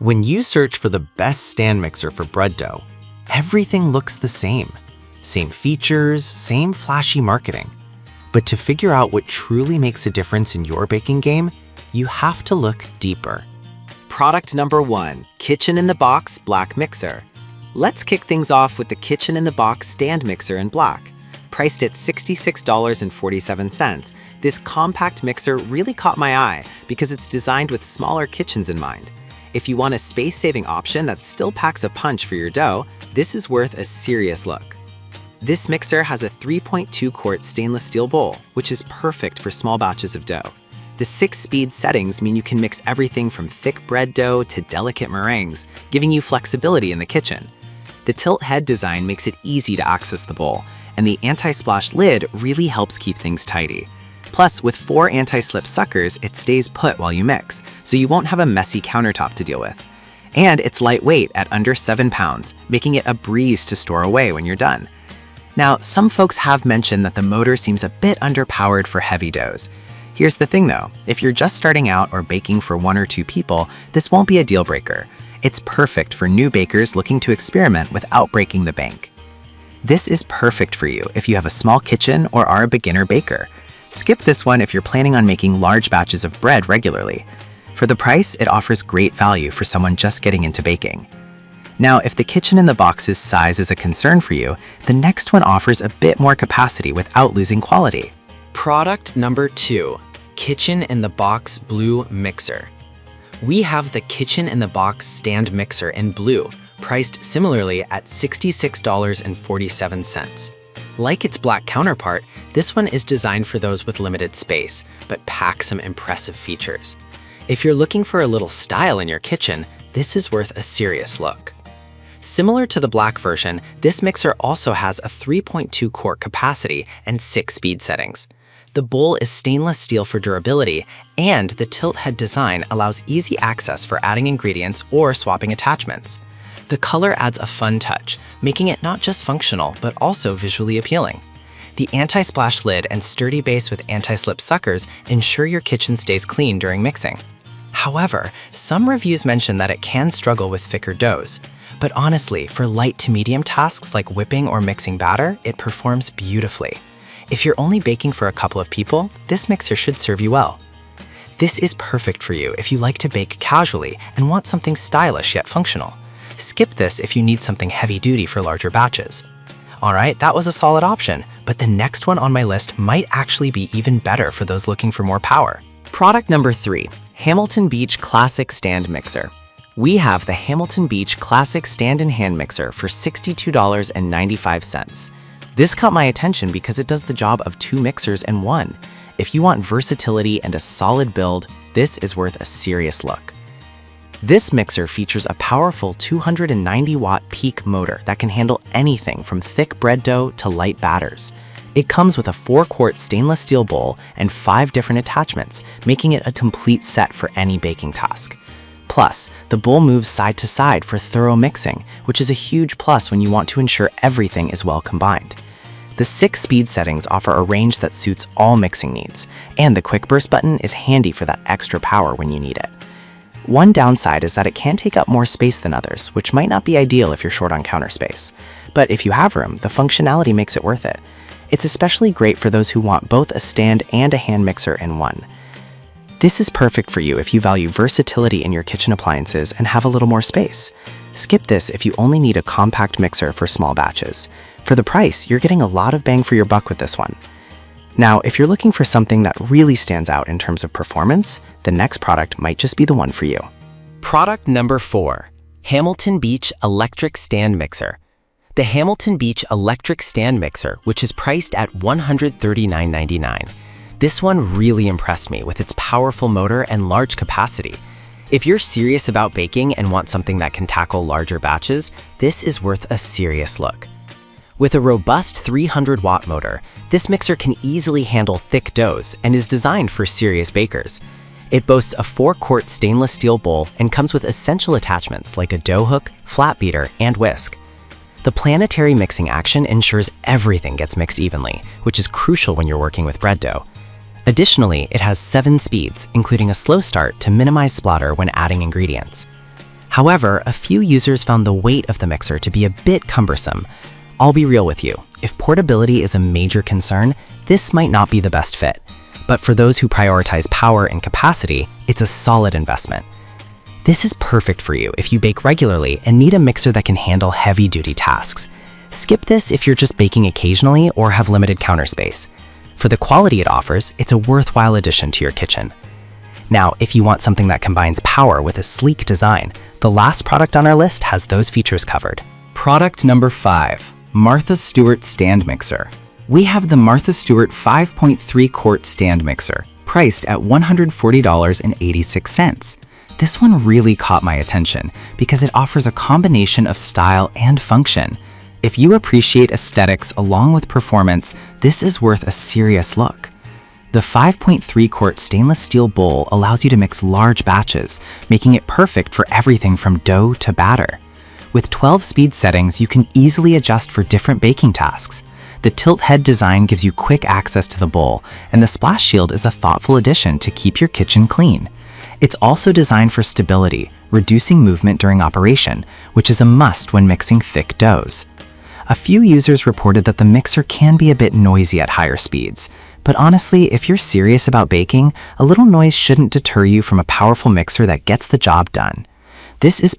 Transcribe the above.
When you search for the best stand mixer for bread dough, everything looks the same. Same features, same flashy marketing. But to figure out what truly makes a difference in your baking game, you have to look deeper. Product number 1, Kitchen in the Box Black Mixer. Let's kick things off with the Kitchen in the Box Stand Mixer in black. Priced at $66.47, this compact mixer really caught my eye because it's designed with smaller kitchens in mind. If you want a space-saving option that still packs a punch for your dough, this is worth a serious look. This mixer has a 3.2-quart stainless steel bowl, which is perfect for small batches of dough. The 6-speed settings mean you can mix everything from thick bread dough to delicate meringues, giving you flexibility in the kitchen. The tilt head design makes it easy to access the bowl, and the anti-splash lid really helps keep things tidy. Plus, with 4 anti-slip suckers, it stays put while you mix, so you won't have a messy countertop to deal with. And it's lightweight at under 7 pounds, making it a breeze to store away when you're done. Now, some folks have mentioned that the motor seems a bit underpowered for heavy doughs. Here's the thing though, if you're just starting out or baking for 1 or 2 people, this won't be a deal breaker. It's perfect for new bakers looking to experiment without breaking the bank. This is perfect for you if you have a small kitchen or are a beginner baker. Skip this one if you're planning on making large batches of bread regularly. For the price, it offers great value for someone just getting into baking. Now, if the Kitchen in the Box's size is a concern for you, the next one offers a bit more capacity without losing quality. Product number 2, Kitchen in the Box Blue Mixer. We have the Kitchen in the Box Stand Mixer in blue, priced similarly at $66.47. Like its black counterpart, this one is designed for those with limited space, but packs some impressive features. If you're looking for a little style in your kitchen, this is worth a serious look. Similar to the black version, this mixer also has a 3.2-quart capacity and 6 speed settings. The bowl is stainless steel for durability, and the tilt head design allows easy access for adding ingredients or swapping attachments. The color adds a fun touch, making it not just functional, but also visually appealing. The anti-splash lid and sturdy base with anti-slip suckers ensure your kitchen stays clean during mixing. However, some reviews mention that it can struggle with thicker doughs. But honestly, for light to medium tasks like whipping or mixing batter, it performs beautifully. If you're only baking for a couple of people, this mixer should serve you well. This is perfect for you if you like to bake casually and want something stylish yet functional. Skip this if you need something heavy-duty for larger batches. Alright, that was a solid option, but the next one on my list might actually be even better for those looking for more power. Product number 3, Hamilton Beach Classic Stand Mixer. We have the Hamilton Beach Classic Stand and Hand Mixer for $62.95. This caught my attention because it does the job of 2 mixers in one. If you want versatility and a solid build, this is worth a serious look. This mixer features a powerful 290-watt peak motor that can handle anything from thick bread dough to light batters. It comes with a 4-quart stainless steel bowl and 5 different attachments, making it a complete set for any baking task. Plus, the bowl moves side to side for thorough mixing, which is a huge plus when you want to ensure everything is well combined. The 6 speed settings offer a range that suits all mixing needs, and the quick burst button is handy for that extra power when you need it. One downside is that it can take up more space than others, which might not be ideal if you're short on counter space. But if you have room, the functionality makes it worth it. It's especially great for those who want both a stand and a hand mixer in one. This is perfect for you if you value versatility in your kitchen appliances and have a little more space. Skip this if you only need a compact mixer for small batches. For the price, you're getting a lot of bang for your buck with this one. Now, if you're looking for something that really stands out in terms of performance, the next product might just be the one for you. Product number 4, Hamilton Beach Electric Stand Mixer. The Hamilton Beach Electric Stand Mixer, which is priced at $139.99. This one really impressed me with its powerful motor and large capacity. If you're serious about baking and want something that can tackle larger batches, this is worth a serious look. With a robust 300-watt motor, this mixer can easily handle thick doughs and is designed for serious bakers. It boasts a 4-quart stainless steel bowl and comes with essential attachments like a dough hook, flat beater, and whisk. The planetary mixing action ensures everything gets mixed evenly, which is crucial when you're working with bread dough. Additionally, it has 7 speeds, including a slow start to minimize splatter when adding ingredients. However, a few users found the weight of the mixer to be a bit cumbersome. I'll be real with you, if portability is a major concern, this might not be the best fit. But for those who prioritize power and capacity, it's a solid investment. This is perfect for you if you bake regularly and need a mixer that can handle heavy-duty tasks. Skip this if you're just baking occasionally or have limited counter space. For the quality it offers, it's a worthwhile addition to your kitchen. Now, if you want something that combines power with a sleek design, the last product on our list has those features covered. Product number 5, Martha Stewart Stand Mixer. We have the Martha Stewart 5.3 quart stand mixer, priced at $140.86. This one really caught my attention because it offers a combination of style and function. If you appreciate aesthetics along with performance, this is worth a serious look. The 5.3 quart stainless steel bowl allows you to mix large batches, making it perfect for everything from dough to batter. With 12 speed settings, you can easily adjust for different baking tasks. The tilt head design gives you quick access to the bowl, and the splash shield is a thoughtful addition to keep your kitchen clean. It's also designed for stability, reducing movement during operation, which is a must when mixing thick doughs. A few users reported that the mixer can be a bit noisy at higher speeds, but honestly, if you're serious about baking, a little noise shouldn't deter you from a powerful mixer that gets the job done. This is